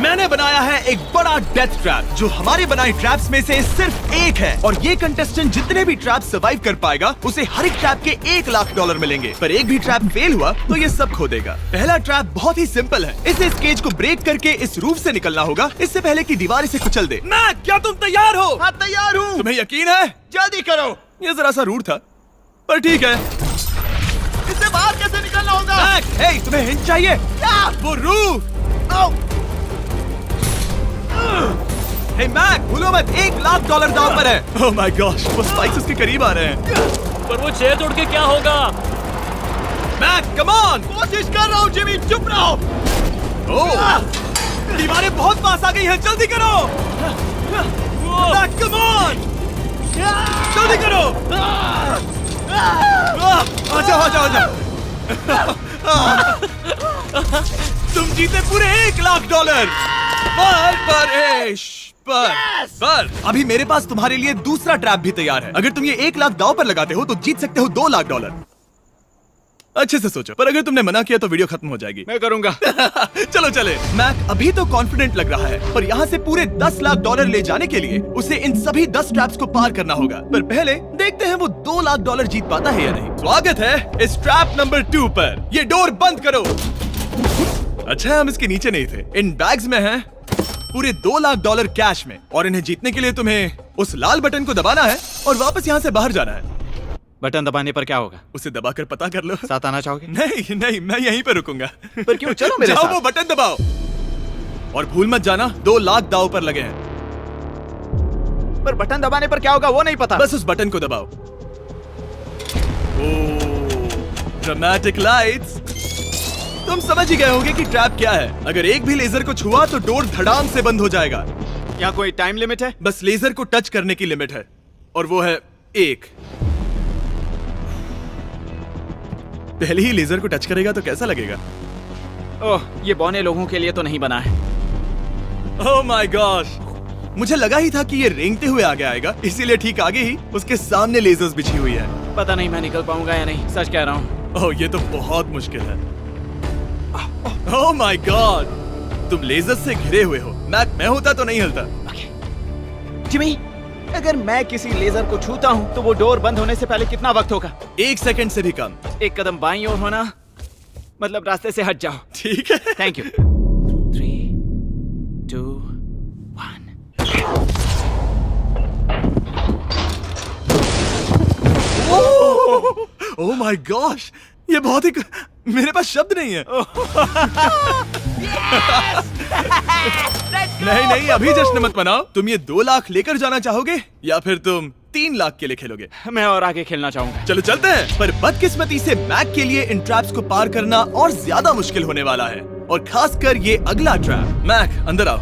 मैंने बनाया है एक बड़ा डेथ ट्रैप जो हमारे बनाए ट्रैप्स में से सिर्फ एक है, और ये कंटेस्टेंट जितने भी ट्रैप सर्वाइव कर पाएगा उसे हर एक ट्रैप के $1 लाख मिलेंगे। पर एक भी ट्रैप फेल हुआ तो ये सब खो देगा। पहला ट्रैप बहुत ही सिंपल है, इसे इस केज को ब्रेक करके इस रूफ से निकलना होगा, इससे पहले कि दीवार इसे कुचल दे। मैक, क्या तुम तैयार हो? हाँ, तैयार हूँ। तुम्हें यकीन है? जल्दी करो। ये जरा सा रूड था, पर ठीक है। इससे बाहर कैसे निकलना होगा? मैक, हे, तुम्हें हिंट चाहिए? क्या? वो रूफ। हे मैक, भूलो मत, $1 लाख दांव पर है। ओह माय गॉश, वो स्पाइक्स उसके करीब आ रहे हैं। पर वो चेयर तोड़ के क्या होगा? Mac, come on. कोशिश कर रहा हूँ जिमी, चुप रहो। ओह, दीवारें बहुत पास आ गई हैं, जल्दी करो। मैक, कम ऑन, जल्दी करो। आ जाओ। तुम जीते पूरे $1 लाख। पर अभी मेरे पास तुम्हारे लिए दूसरा ट्रैप भी तैयार है। अगर तुम ये $1 लाख दांव पर लगाते हो तो जीत सकते हो $2 लाख। अच्छे से सोचो, पर अगर तुमने मना किया तो वीडियो खत्म हो जाएगी। मैं करूंगा। चलो चले। मैक अभी तो कॉन्फिडेंट लग रहा है, पर यहाँ से पूरे $10 लाख ले जाने के लिए उसे इन सभी 10 ट्रैप्स को पार करना होगा। पर पहले देखते हैं वो $2 लाख जीत पाता है या नहीं। स्वागत है इस ट्रैप नंबर 2 पर। ये डोर बंद करो। अच्छा, हम इसके नीचे नहीं थे। इन बैग्स में है पूरे $2 लाख कैश में, और इन्हें जीतने के लिए तुम्हें उस लाल बटन को दबाना है और वापस यहाँ से बाहर जाना है। बटन दबाने पर क्या होगा? उसे दबाकर पता कर लो। साथ आना चाहोगे? नहीं, मैं यहीं पे रुकूंगा। पर क्यों? चलो मेरे जाओ, साथ। वो बटन दबाओ और भूल मत जाना $2 लाख दांव पर लगे हैं। पर बटन दबाने पर क्या होगा वो नहीं पता। बस उस बटन को दबाओ। Dramatic lights. तुम समझ ही गए होंगे कि ट्रैप क्या है। अगर एक भी लेजर को छुआ तो डोर धड़ाम से बंद हो जाएगा। यहाँ कोई टाइम लिमिट है? बस लेजर को टच करने की लिमिट है, और वो है 1। पहले ही लेजर को टच करेगा तो कैसा लगेगा? ओह, ये बौने लोगों के लिए तो नहीं बना है। ओह माय गॉश, मुझे लगा ही था कि ये रेंगते हुए आगे आएगा, इसीलिए ठीक आगे ही उसके सामने लेजर्स बिछी हुई है। पता नहीं मैं निकल पाऊंगा या नहीं, सच कह रहा हूँ। ओह, ये तो बहुत मुश्किल है। ओह माय गॉड, तुम लेजर से घिरे हुए हो। मैं होता तो नहीं हिलता। जिमी, अगर मैं किसी लेजर को छूता हूँ तो वो डोर बंद होने से पहले कितना वक्त होगा? 1 सेकंड से भी कम। एक कदम बाईं ओर होना, मतलब रास्ते से हट जाओ। ठीक है। Thank you. 3, 2, 1। Oh my gosh, ये बहुत ही, मेरे पास शब्द नहीं है। नहीं, अभी जश्न मत मनाओ। तुम ये 2 लाख लेकर जाना चाहोगे या फिर तुम 3 लाख के लिए खेलोगे? मैं और आगे खेलना चाहूंगा। चलो चलते हैं। पर बदकिस्मती से मैक के लिए इन ट्रैप्स को पार करना और ज्यादा मुश्किल होने वाला है, और खासकर ये अगला ट्रैप। मैक, अंदर आओ।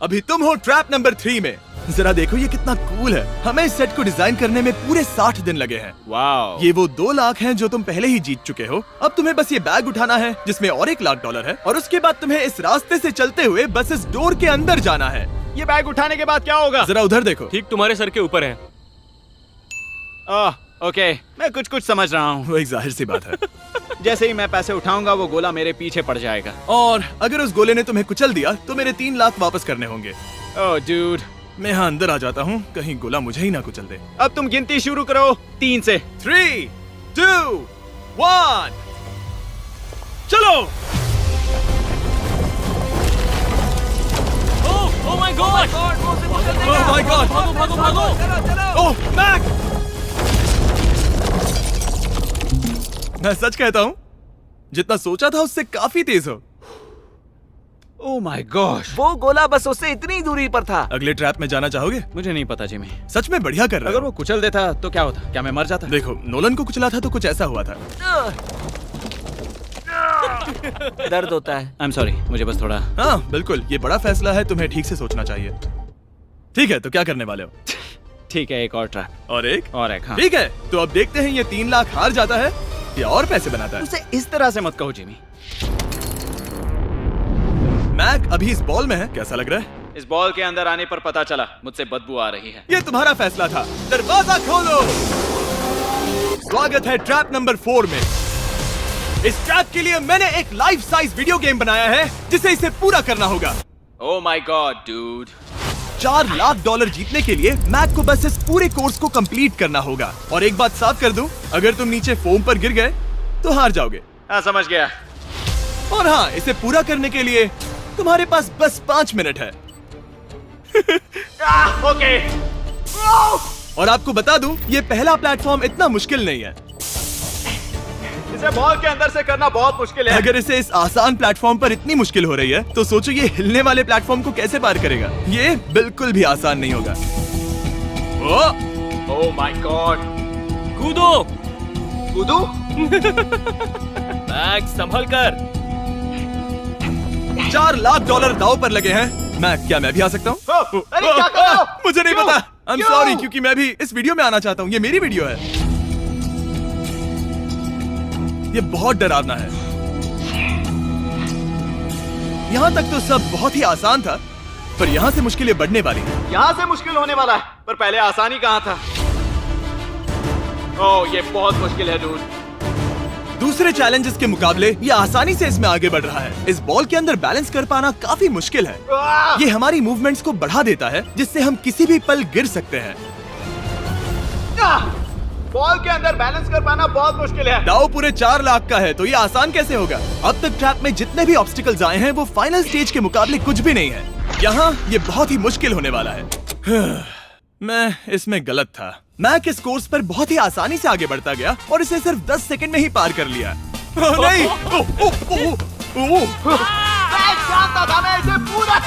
अभी तुम हो ट्रैप नंबर 3 में। जरा देखो ये कितना कूल है। हमें इस सेट को डिजाइन करने में पूरे 60 दिन लगे हैं। वाओ। ये वो 2 लाख हैं जो तुम पहले ही जीत चुके हो। अब तुम्हें बस ये बैग उठाना है जिसमें और $1 लाख है, और उसके बाद तुम्हें इस रास्ते से चलते हुए बस इस डोर के अंदर जाना है। ये बैग उठाने के बाद क्या होगा? जरा उधर देखो। ठीक तुम्हारे सर के ऊपर है। ओके, मैं कुछ समझ रहा हूँ। वही जाहिर सी बात है। जैसे ही मैं पैसे उठाऊंगा वो गोला मेरे पीछे पड़ जाएगा। और अगर उस गोले ने तुम्हें कुचल दिया तो मेरे 3 लाख वापस करने होंगे। ओह डूड, मैं यहाँ अंदर आ जाता हूँ, कहीं गोला मुझे ही ना कुचल दे। अब तुम गिनती शुरू करो 3 से। 3, 2, 1, चलो। Oh my God! Oh my God! भागो! ओह मैक! मैं सच कहता हूँ, जितना सोचा था उससे काफी तेज हो। ओह माय गॉश, वो गोला बस उससे इतनी दूरी पर था। अगले ट्रैप में जाना चाहोगे? मुझे नहीं पता जिमी। सच में बढ़िया कर रहे अगर हो। वो कुचल देता तो क्या होता? क्या मैं मर जाता? देखो, नोलन को कुचला था तो कुछ ऐसा हुआ था। दर्द होता है। आई एम सॉरी, मुझे बस थोड़ा। हाँ बिल्कुल, ये बड़ा फैसला है, तुम्हें ठीक से सोचना चाहिए। ठीक है, तो क्या करने वाले हो? ठीक है, एक और ट्रैप। और एक? हाँ। ठीक है, तो अब देखते हैं ये 3 लाख हार जाता है या और पैसे बनाता है। उसे इस तरह से मत कहो जिमी। मैक अभी इस बॉल में है, कैसा लग रहा है? इस बॉल के अंदर आने पर पता चला मुझसे बदबू आ रही है। ये तुम्हारा फैसला था। दरवाजा खोलो। स्वागत है ट्रैप नंबर 4 में। इस ट्रैप के लिए मैंने एक लाइफ साइज वीडियो गेम बनाया है जिसे इसे पूरा करना होगा। Oh my God dude. $4 lakh जीतने के लिए मैक को बस इस पूरे कोर्स को कंप्लीट करना होगा। और एक बात साफ कर दूं, अगर तुम नीचे फोम पर गिर गए तो हार जाओगे। हाँ समझ गया। और हाँ, इसे पूरा करने के लिए तुम्हारे पास बस 5 मिनट है। ओके। और आपको बता दूं, ये पहला प्लेटफॉर्म इतना मुश्किल नहीं है। इसे बॉल के अंदर से करना बहुत मुश्किल है। अगर इसे इस आसान प्लेटफॉर्म पर इतनी मुश्किल हो रही है तो सोचो ये हिलने वाले प्लेटफॉर्म को कैसे पार करेगा। ये बिल्कुल भी आसान नहीं होगा। Oh my God. कूदो। कूदू? मैक संभल कर। $4 लाख दाव पर लगे हैं। क्या मैं भी आ सकता हूँ? अरे क्या कर रहे हो? मुझे नहीं क्यों? पता। आई एम क्यों? सॉरी, क्योंकि मैं भी इस वीडियो में आना चाहता हूँ। ये मेरी वीडियो है। ये बहुत डरावना है। यहाँ तक तो सब बहुत ही आसान था, पर यहाँ से मुश्किलें बढ़ने वाली हैं। यहाँ से मुश्किल होने वाला है, पर पहले आसानी कहाँ था? ओह ये बहुत मुश्किल है डूड। दूसरे चैलेंजेस के मुकाबले ये आसानी से इसमें आगे बढ़ रहा है। इस बॉल के अंदर बैलेंस कर पाना काफी मुश्किल है। ये हमारी मूवमेंट्स को बढ़ा देता है, जिससे हम किसी भी पल गिर सकते हैं। बॉल के अंदर बैलेंस कर पाना बहुत मुश्किल है। दाव पूरे 4 लाख का है, तो ये आसान कैसे होगा? अब तक ट्रैप में जितने भी ऑब्स्टिकल्स आए हैं वो फाइनल स्टेज के मुकाबले कुछ भी नहीं है। यहाँ ये बहुत ही मुश्किल होने वाला है। मैं इसमें गलत था। मैक इस कोर्स पर बहुत ही आसानी से आगे बढ़ता गया और इसे सिर्फ 10 सेकंड में ही पार कर लिया। नहीं!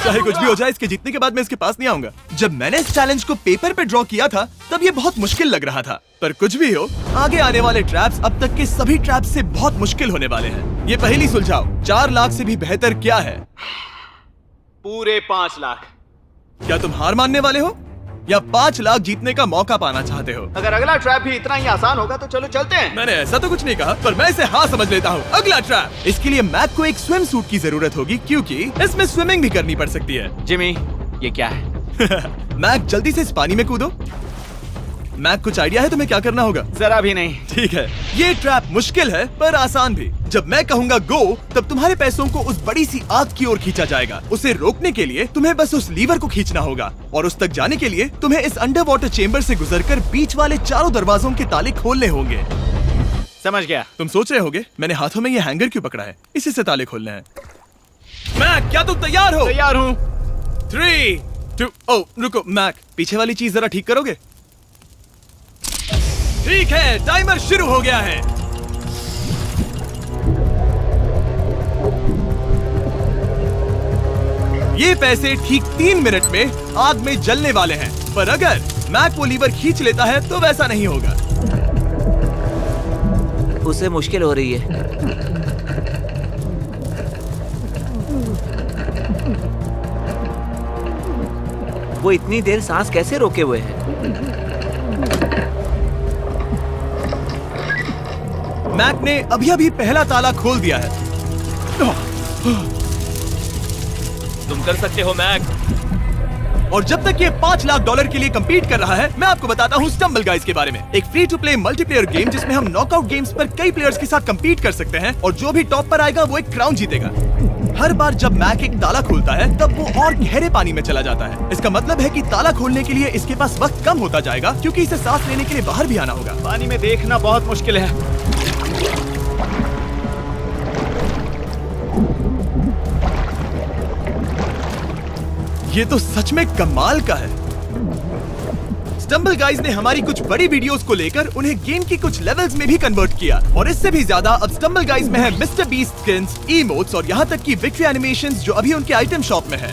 चाहे कुछ भी हो जाए, इसके जीतने के बाद मैं इसके पास नहीं आऊंगा। जब मैंने इस चैलेंज को पेपर पे ड्रॉ किया था तब ये बहुत मुश्किल लग रहा था, पर कुछ भी हो, आगे आने वाले ट्रैप्स अब तक के सभी ट्रैप्स से बहुत मुश्किल होने वाले हैं। ये पहेली सुलझाओ, 4 लाख से भी बेहतर क्या है? पूरे 5 लाख। क्या तुम हार मानने वाले हो या 5 लाख जीतने का मौका पाना चाहते हो? अगर अगला ट्रैप भी इतना ही आसान होगा तो चलो चलते हैं। मैंने ऐसा तो कुछ नहीं कहा, पर मैं इसे हाँ समझ लेता हूँ। अगला ट्रैप। इसके लिए मैक को एक स्विम सूट की जरूरत होगी, क्योंकि इसमें स्विमिंग भी करनी पड़ सकती है। जिमी ये क्या है? मैक जल्दी से इस पानी में कूदो। मैक कुछ आइडिया है तुम्हें क्या करना होगा? जरा भी नहीं। ठीक है, ये ट्रैप मुश्किल है पर आसान भी। जब मैं कहूँगा गो, तब तुम्हारे पैसों को उस बड़ी सी आग की ओर खींचा जाएगा। उसे रोकने के लिए तुम्हें बस उस लीवर को खींचना होगा, और उस तक जाने के लिए तुम्हें इस अंडर वाटर चेम्बर से गुजरकर बीच वाले चारों दरवाजों के ताले खोलने होंगे। समझ गया। तुम सोच रहे होगे मैंने हाथों में ये हैंगर क्यों पकड़ा है? इसी से ताले खोलने हैं। मैक क्या तुम तैयार हो? तैयार हूँ। 3, 2, ओह रुको मैक, पीछे वाली चीज जरा ठीक करोगे? ठीक है, टाइमर शुरू हो गया है। ये पैसे ठीक 3 मिनट में आग में जलने वाले हैं, पर अगर मैक वो लीवर खींच लेता है तो वैसा नहीं होगा। उसे मुश्किल हो रही है। वो इतनी देर सांस कैसे रोके हुए है? मैक ने अभी पहला ताला खोल दिया है। तुम कर सकते हो मैक। और जब तक ये $5 लाख के लिए compete कर रहा है, मैं आपको बताता हूँ स्टम्बल गाइज के बारे में। एक free to play multiplayer game जिसमें हम नॉकआउट गेम्स पर कई प्लेयर्स के साथ compete कर सकते हैं, और जो भी टॉप पर आएगा वो एक क्राउन जीतेगा। हर बार जब मैक एक ताला खोलता है तब वो और गहरे पानी में चला जाता है। इसका मतलब है कि ताला खोलने के लिए इसके पास वक्त कम होता जाएगा, क्योंकि इसे सांस लेने के लिए बाहर भी आना होगा। पानी में देखना बहुत मुश्किल है। ये तो सच में कमाल का है। स्टम्बल गाइज ने हमारी कुछ बड़ी वीडियोस को लेकर उन्हें गेम की कुछ लेवल्स में भी कन्वर्ट किया, और इससे भी ज्यादा अब स्टम्बल गाइज में है मिस्टर बीस्ट स्किन्स, इमोट्स और यहाँ तक की विक्ट्री एनिमेशंस जो अभी उनके आइटम शॉप में है।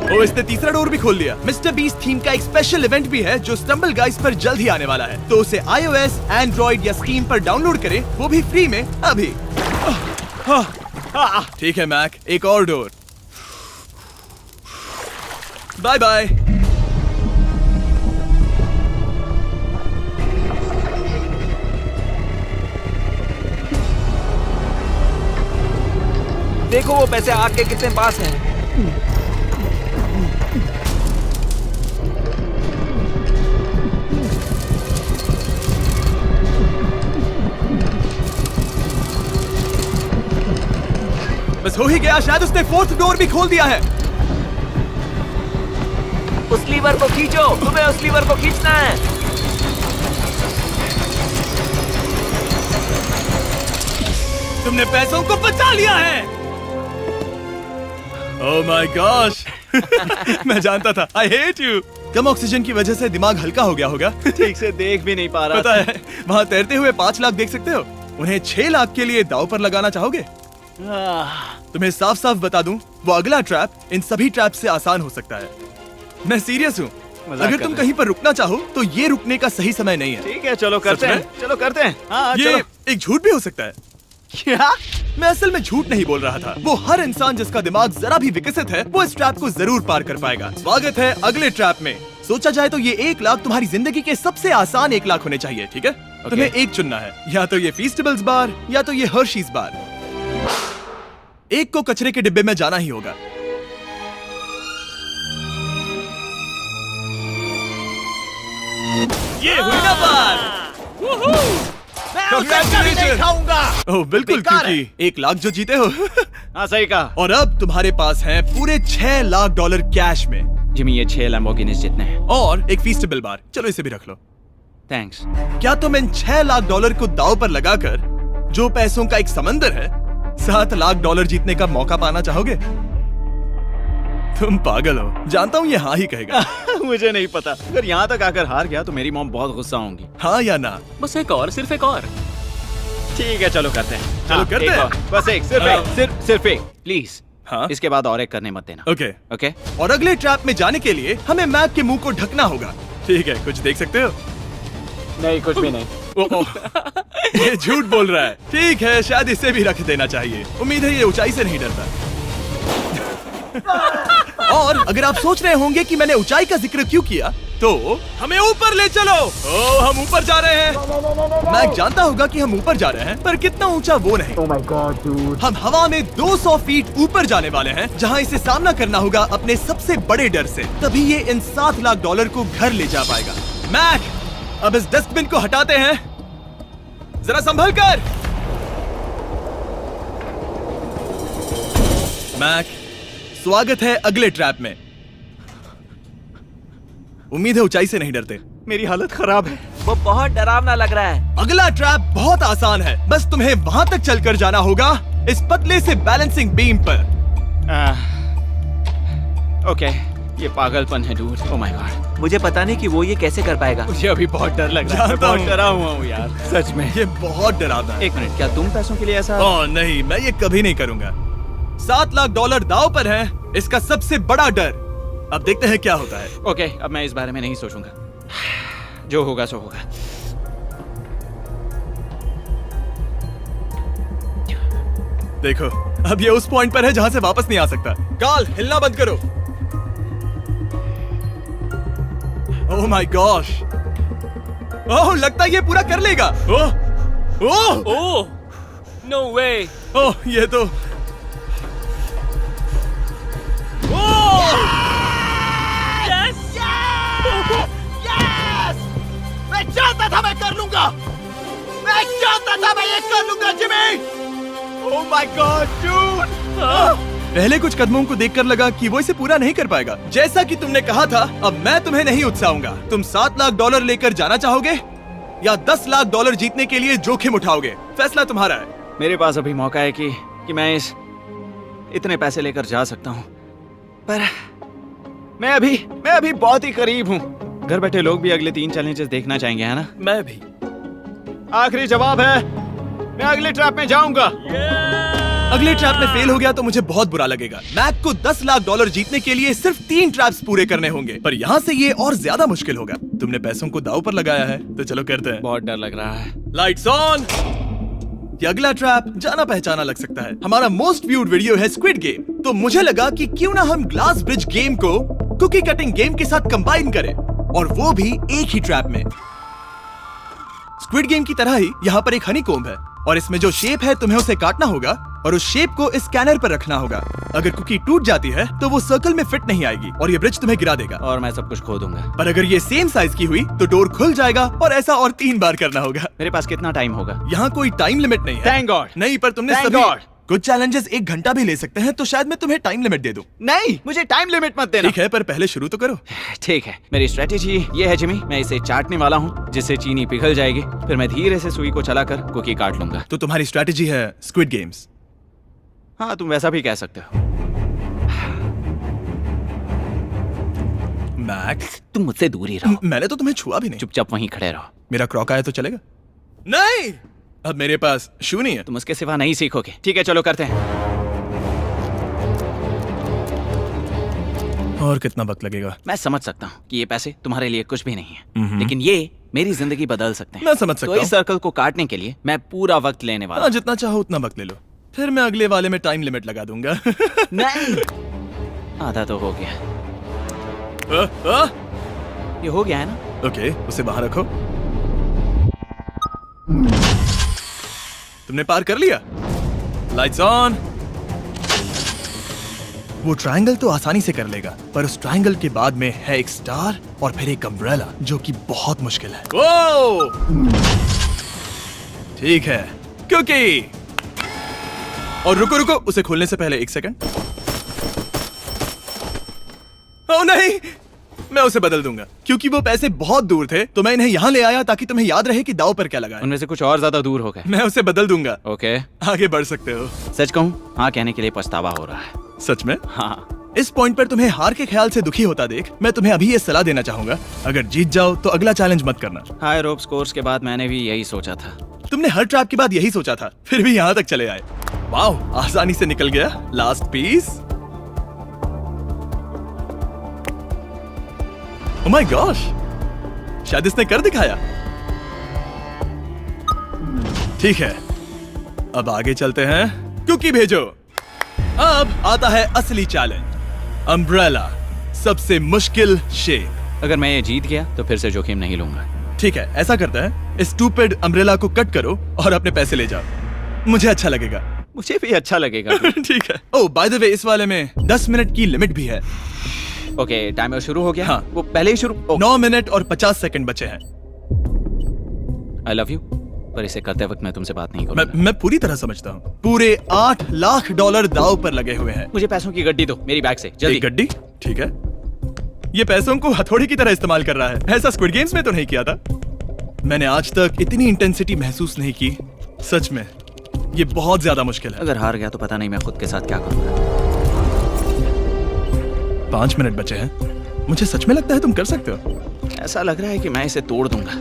ओ, इसने तीसरा डोर भी खोल लिया। मिस्टर बीस्ट थीम का एक स्पेशल इवेंट भी है जो स्टम्बल गाइज पर जल्द ही आने वाला है, तो उसे iOS, Android या Steam पर डाउनलोड करें, वो भी फ्री में अभी। ठीक है मैक, एक और डोर। Bye bye. देखो वो पैसे आग के कितने पास हैं। बस हो ही गया, शायद उसने फोर्थ डोर भी खोल दिया है। उस लीवर को खींचो, तुम्हें उस लीवर को खींचना है। तुमने पैसों को बचा लिया है। ओह माय गॉश। मैं जानता था। I hate you. Come oxygen की वजह से दिमाग हल्का हो गया होगा। ठीक से देख भी नहीं पा रहा पता है, वहाँ तैरते हुए 5 लाख देख सकते हो। उन्हें 6 लाख के लिए दांव पर लगाना चाहोगे? तुम्हें साफ साफ बता दूं, वो अगला ट्रैप इन सभी ट्रैप से आसान हो सकता है। मैं सीरियस हूँ। अगर तुम कहीं पर रुकना चाहो तो ये रुकने का सही समय नहीं है। ठीक है, चलो करते सच हैं, में? चलो करते हैं। हाँ, ये चलो। एक झूठ भी हो सकता है। क्या? मैं असल में झूठ नहीं बोल रहा था। वो हर इंसान जिसका दिमाग जरा भी विकसित है, वो इस ट्रैप को जरूर पार कर पाएगा। स्वागत है अगले ट्रैप में। सोचा जाए तो ये 1 लाख तुम्हारी जिंदगी के सबसे आसान 1 लाख होने चाहिए, ठीक है? तुम्हें एक चुनना है, या तो ये फीस्टेबल्स बार या तो ये हर्शीज बार। एक को कचरे के डिब्बे में जाना ही होगा। ये हुई ना बात। नहीं खाऊंगा। ओह बिल्कुल, बेकार है। क्योंकि 1 लाख जो जीते हो। हाँ, सही कहा। और अब तुम्हारे पास है पूरे 6 लाख डॉलर कैश में, जिमी, ये 6 लैम्बोर्गिनीज जितने हैं। और एक फीस्टेबल बार। चलो इसे भी रख लो। थैंक्स। क्या तुम इन 6 लाख डॉलर को दांव पर लगाकर, जो पैसों का एक समंदर है, 7 लाख डॉलर जीतने का मौका पाना चाहोगे? तुम पागल हो, जानता हूँ ये हाँ ही कहेगा। मुझे नहीं पता। अगर यहाँ तक आकर हार गया तो मेरी मॉम बहुत गुस्सा होंगी। हाँ या ना? बस एक और, सिर्फ एक और। ठीक है, चलो करते हैं। चलो करते एक हैं। और। बस एक, सिर्फ एक, प्लीज। हाँ इसके बाद और एक करने मत देना। ओके। ओके? और अगले ट्रैप में जाने के लिए हमें मैक के मुंह को ढकना होगा। ठीक है, कुछ देख सकते हो? नहीं, कुछ भी नहीं। ये झूठ बोल रहा है। ठीक है, शायद इसे भी रख देना चाहिए। उम्मीद है ये ऊंचाई से नहीं डरता। और अगर आप सोच रहे होंगे कि मैंने ऊंचाई का जिक्र क्यों किया, तो हमें ऊपर ले चलो। ओह, हम ऊपर जा रहे हैं। मैं जानता होगा कि हम ऊपर जा रहे हैं, पर कितना ऊंचा वो नहीं। Oh my God, dude. हम हवा में 200 फीट ऊपर जाने वाले हैं, जहां इसे सामना करना होगा अपने सबसे बड़े डर से। तभी ये इन 7 लाख डॉलर को घर ले जा पाएगा। मैक, अब इस डस्टबिन को हटाते हैं। जरा संभल कर। मैक, स्वागत है अगले ट्रैप में। उम्मीद है ऊंचाई से नहीं डरते। मेरी हालत खराब है। वो बहुत डरावना लग रहा है। अगला ट्रैप बहुत आसान है, बस तुम्हें वहां तक चलकर जाना होगा, इस पतले से बैलेंसिंग बीम पर। ओके, ये पागलपन है डूड। ओह माय गॉड, मुझे पता नहीं कि वो ये कैसे कर पाएगा। मुझे अभी बहुत डर लग रहा है। मैं जानता बहुत हूँ। डरा हुआ हूँ यार, सच में। ये बहुत डरावना है। एक मिनट, क्या तुम पैसों के लिए ऐसा? ओह नहीं, मैं ये कभी नहीं करूंगा। 7 लाख डॉलर दांव पर है, इसका सबसे बड़ा डर। अब देखते हैं क्या होता है। ओके, अब मैं इस बारे में नहीं सोचूंगा। जो होगा सो होगा। देखो, अब ये उस पॉइंट पर है जहां से वापस नहीं आ सकता। कार्ल, हिलना बंद करो। ओह माय गॉश। ओह, लगता है ये पूरा कर लेगा। ओह ओह ओह, नो वे। ओह, ये तो मैं चाहता था मैं कर लूंगा। मैं चाहता था मैं ये कर लूंगा, Jimmy. Oh my God, dude. पहले कुछ कदमों को देखकर लगा कि वो इसे पूरा नहीं कर पाएगा। जैसा कि तुमने कहा था, अब मैं तुम्हें नहीं उकसाऊंगा। तुम 7 लाख डॉलर लेकर जाना चाहोगे या 10 लाख डॉलर जीतने के लिए जोखिम उठाओगे? फैसला तुम्हारा है। मेरे पास अभी मौका है कि मैं इतने पैसे लेकर जा सकता हूँ, पर मैं अभी बहुत ही करीब हूँ। घर बैठे लोग भी अगले 3 चैलेंजेस देखना चाहेंगे, है ना? मैं भी। आखिरी जवाब है, मैं अगले ट्रैप में जाऊंगा। अगले ट्रैप में फेल हो गया तो मुझे बहुत बुरा लगेगा। मैक को 10 लाख डॉलर जीतने के लिए सिर्फ 3 ट्रैप्स पूरे करने होंगे, पर यहाँ से ये और ज्यादा मुश्किल होगा। तुमने पैसों को दांव पर लगाया है, तो चलो करते हैं। बहुत डर लग रहा है। Lights on. ये अगला ट्रैप जाना पहचाना लग सकता है। हमारा मोस्ट व्यूड वीडियो है स्क्विड गेम, तो मुझे लगा कि क्यों ना हम ग्लास ब्रिज गेम को कुकी कटिंग गेम के साथ कंबाइन करें, और वो भी एक ही ट्रैप में। स्क्विड गेम की तरह ही यहाँ पर एक हनीकॉम्ब है, और इसमें जो शेप है तुम्हें उसे काटना होगा और उस शेप को इस स्कैनर पर रखना होगा। अगर कुकी टूट जाती है तो वो सर्कल में फिट नहीं आएगी और ये ब्रिज तुम्हें गिरा देगा। और मैं सब कुछ खो दूंगा। पर अगर ये सेम साइज की हुई तो डोर खुल जाएगा, और ऐसा और 3 बार करना होगा। मेरे पास कितना टाइम होगा? यहाँ कोई टाइम लिमिट नहीं है। Thank God. नहीं, पर तुमने Thank सभी God. कुछ चैलेंजेस 1 घंटा भी ले सकते हैं, तो शायद मैं तुम्हें टाइम लिमिट दे दूं। नहीं, मुझे टाइम लिमिट मत देना। ठीक है, पर पहले शुरू तो करो। ठीक है, मेरी स्ट्रेटेजी ये है जिमी, मैं इसे चाटने वाला हूँ जिससे चीनी पिघल जाएगी, फिर मैं धीरे से सुई को चलाकर कुकी काट लूंगा। तो तुम्हारी स्ट्रेटेजी है स्क्विड गेम्स। हाँ, तुम वैसा भी कह सकते हो। मैक, तुम मुझसे दूर ही रहो। मैंने तो तुम्हें छुआ भी नहीं। चुपचाप वहीं खड़े रहो। मेरा क्रॉक आया तो चलेगा? नहीं, अब मेरे पास शू नहीं है। तुम उसके सिवा नहीं सीखोगे। ठीक है, चलो करते हैं। और कितना वक्त लगेगा? मैं समझ सकता हूँ कि ये पैसे तुम्हारे लिए कुछ भी नहीं है, लेकिन ये मेरी जिंदगी बदल सकते हैं। मैं समझ सकता तो हूँ। इस सर्कल को काटने के लिए मैं पूरा वक्त लेने वाला हूँ। जितना चाहो उतना वक्त ले लो, फिर मैं अगले वाले में टाइम लिमिट लगा दूंगा। नहीं, आधा तो हो गया। ये हो गया है ना? ओके, उसे बाहर रखो। तुमने पार कर लिया। Lights on. वो ट्रायंगल तो आसानी से कर लेगा, पर उस ट्रायंगल के बाद में है एक स्टार और फिर एक अम्ब्रेला, जो कि बहुत मुश्किल है। ओ! ठीक है, क्योंकि और रुको रुको, उसे खोलने से पहले 1 सेकंड। ओह नहीं, मैं उसे बदल दूंगा, क्योंकि वो पैसे बहुत दूर थे, तो मैं इन्हें यहाँ ले आया ताकि तुम्हें याद रहे कि दाव पर क्या लगा है। उनमें से कुछ और ज्यादा दूर हो गए। मैं उसे बदल दूंगा। ओके, आगे बढ़ सकते हो। सच कहूँ, हाँ कहने के लिए पछतावा हो रहा है। सच में? हाँ। इस पॉइंट पर तुम्हें हार के ख्याल से दुखी होता देख, मैं तुम्हें अभी ये सलाह देना चाहूंगा, अगर जीत जाओ तो अगला चैलेंज मत करना। हाई रोप स्कोर्स के बाद मैंने भी यही सोचा था। तुमने हर ट्रैप के बाद यही सोचा था, फिर भी यहाँ तक चले आए। वाह, आसानी से निकल गया। Last piece. Oh my gosh, शायद इसने कर दिखाया। ठीक है, अब आगे चलते हैं। कुकी भेजो। अब आता है असली चैलेंज, अम्ब्रेला, सबसे मुश्किल शेप। अगर मैं ये जीत गया तो फिर से जोखिम नहीं लूंगा। ठीक है, ऐसा करते हैं, इस स्टूपिड अम्ब्रेला को कट करो और अपने पैसे ले जाओ। मुझे अच्छा लगेगा। मुझे भी अच्छा लगेगा। ठीक है। ओह बाय द वे, इस वाले में 10 मिनट की लिमिट भी है। ओके, टाइमर शुरू हो गया। हाँ। वो पहले ही शुरू। 9 मिनट और 50 सेकंड बचे हैं। आई लव यू, पर इसे करते वक्त मैं तुमसे बात नहीं मैं करूंगा। मैं पूरी तरह समझता हूँ। पूरे $8 लाख दाव पर लगे हुए हैं। मुझे पैसों की गड्डी दो मेरी बैग से, जल्दी। एक गड्डी? ठीक है। ये पैसों को हथौड़ी की तरह इस्तेमाल कर रहा है। ऐसा स्क्विड गेम्स में तो नहीं किया था। मैंने आज तक इतनी इंटेंसिटी महसूस नहीं की। सच में ये बहुत ज्यादा मुश्किल है। अगर हार गया तो पता नहीं मैं खुद के साथ क्या करूंगा। 5 मिनट बचे हैं। मुझे सच में लगता है तुम कर सकते हो। ऐसा लग रहा है कि मैं इसे तोड़ दूंगा।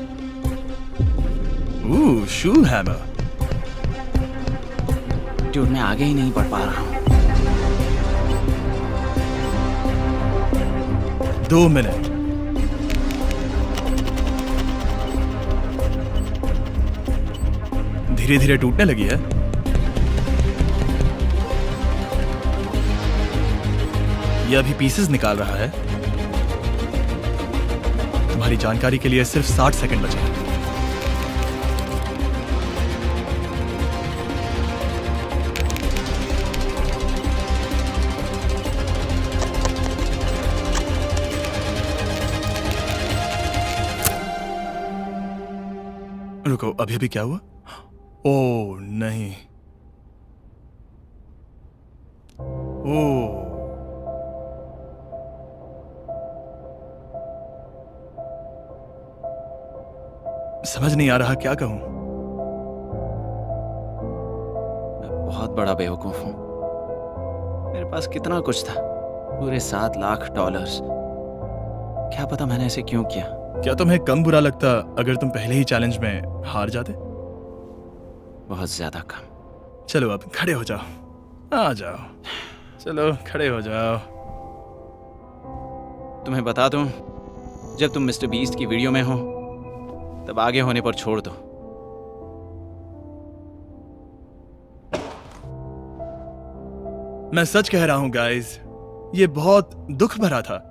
शू हैमर। ड्यूड, मैं आगे ही नहीं बढ़ पा रहा हूँ। 2 मिनट। धीरे धीरे टूटने लगी है। ये अभी पीसेस निकाल रहा है। तुम्हारी जानकारी के लिए सिर्फ 60 सेकंड बचे हैं। रुको, अभी अभी क्या हुआ? ओह नहीं। ओह, समझ नहीं आ रहा क्या कहूं। मैं बहुत बड़ा बेवकूफ हूँ। मेरे पास कितना कुछ था, पूरे $7 लाख। क्या पता मैंने ऐसे क्यों किया। क्या तुम्हें कम बुरा लगता अगर तुम पहले ही चैलेंज में हार जाते? बहुत ज्यादा कम। चलो अब खड़े हो जाओ, आ जाओ। चलो खड़े हो जाओ। तुम्हें बता दूं, जब तुम मिस्टर बीस्ट की वीडियो में हो तब आगे होने पर छोड़ दो। मैं सच कह रहा हूं गाइस, ये बहुत दुख भरा था।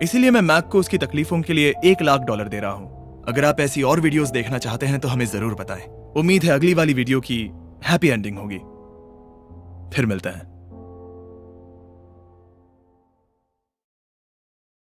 इसीलिए मैं मैक को उसकी तकलीफों के लिए $1 लाख दे रहा हूं। अगर आप ऐसी और वीडियोस देखना चाहते हैं तो हमें जरूर बताएं। उम्मीद है अगली वाली वीडियो की हैप्पी एंडिंग होगी। फिर मिलते हैं।